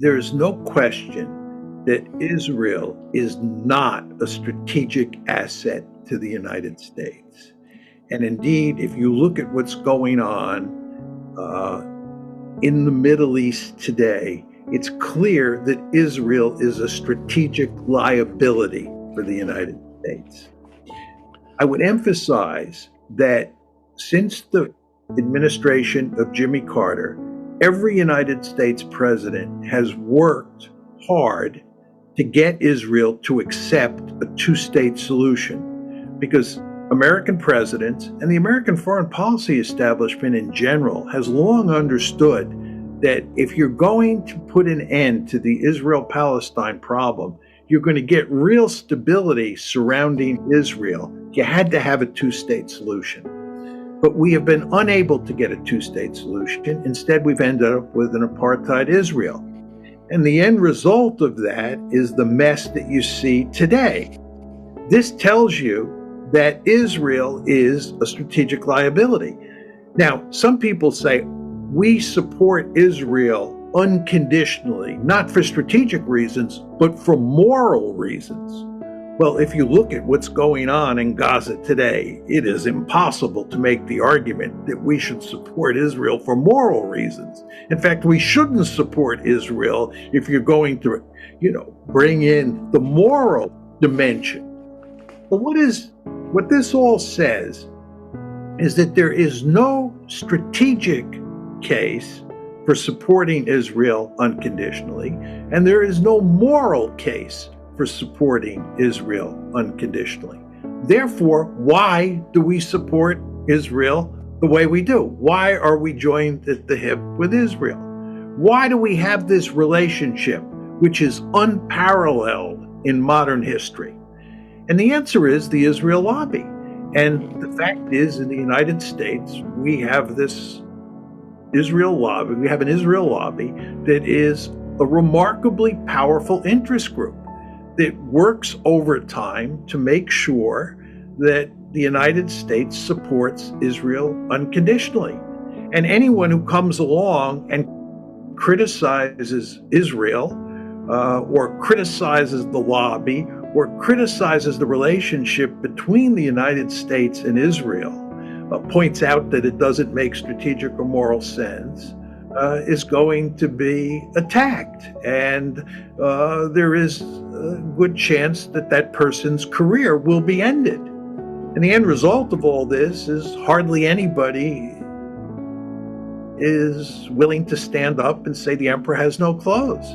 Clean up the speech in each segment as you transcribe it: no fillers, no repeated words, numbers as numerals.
There is no question that Israel is not a strategic asset to the United States. And indeed, if you look at what's going on uh, in the Middle East today, it's clear that Israel is a strategic liability for the United States. I would emphasize that since the administration of Jimmy Carter, every United States president has worked hard to get Israel to accept a two-state solution because American presidents and the American foreign policy establishment in general has long understood that if you're going to put an end to the Israel-Palestine problem, you're going to get real stability surrounding Israel. You had to have a two-state solution. But we have been unable to get a two-state solution. Instead, we've ended up with an apartheid Israel. And the end result of that is the mess that you see today. This tells you that Israel is a strategic liability. Now, some people say, we support Israel unconditionally, not for strategic reasons, but for moral reasons. Well, if you look at what's going on in Gaza today, it is impossible to make the argument that we should support Israel for moral reasons. In fact, we shouldn't support Israel if you're going to, bring in the moral dimension. But what this all says is that there is no strategic case for supporting Israel unconditionally, and there is no moral case for supporting Israel unconditionally. Therefore, why do we support Israel the way we do? Why are we joined at the hip with Israel? Why do we have this relationship which is unparalleled in modern history? And the answer is the Israel lobby. And the fact is, in the United States, we have this Israel lobby. We have an Israel lobby that is a remarkably powerful interest group that works over time to make sure that the United States supports Israel unconditionally. And anyone who comes along and criticizes Israel or criticizes the lobby or criticizes the relationship between the United States and Israel, points out that it doesn't make strategic or moral sense, is going to be attacked. And there is a good chance that that person's career will be ended. And the end result of all this is hardly anybody is willing to stand up and say the emperor has no clothes.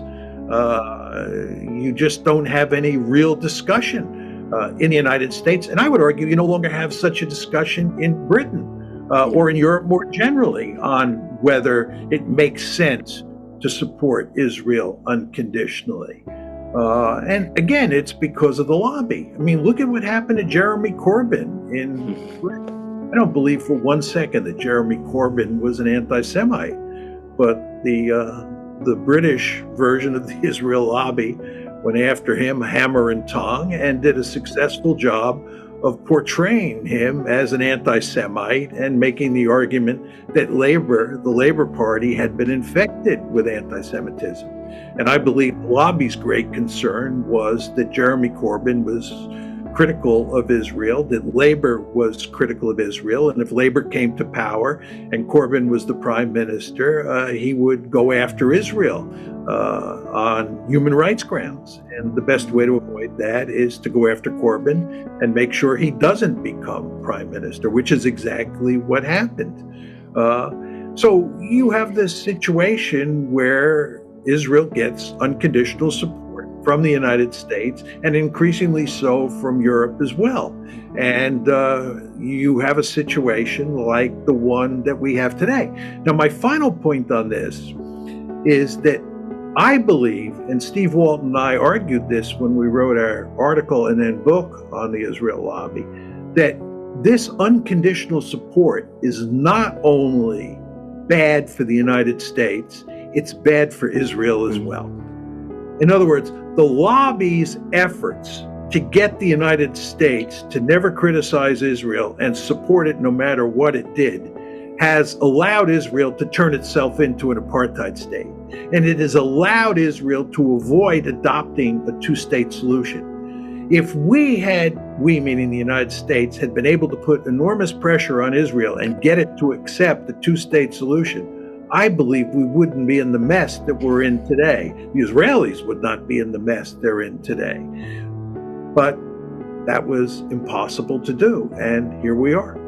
You just don't have any real discussion in the United States. And I would argue you no longer have such a discussion in Britain or in Europe more generally on whether it makes sense to support Israel unconditionally. And again, it's because of the lobby. I mean, look at what happened to Jeremy Corbyn in Britain. I don't believe for one second that Jeremy Corbyn was an anti-Semite, but the British version of the Israel lobby went after him hammer and tongue and did a successful job of portraying him as an anti-Semite and making the argument that the Labour Party, had been infected with anti-Semitism. And I believe the lobby's great concern was that Jeremy Corbyn was critical of Israel, that Labour was critical of Israel, and if Labour came to power and Corbyn was the prime minister, he would go after Israel on human rights grounds. And the best way to avoid that is to go after Corbyn and make sure he doesn't become prime minister, which is exactly what happened. So you have this situation where Israel gets unconditional support from the United States, and increasingly so from Europe as well. And you have a situation like the one that we have today. Now, my final point on this is that I believe, and Steve Walton and I argued this when we wrote our article and then book on the Israel lobby, that this unconditional support is not only bad for the United States, it's bad for Israel as well. In other words, the lobby's efforts to get the United States to never criticize Israel and support it no matter what it did has allowed Israel to turn itself into an apartheid state. And it has allowed Israel to avoid adopting a two-state solution. If we meaning the United States, had been able to put enormous pressure on Israel and get it to accept the two-state solution, I believe we wouldn't be in the mess that we're in today. The Israelis would not be in the mess they're in today. But that was impossible to do, and here we are.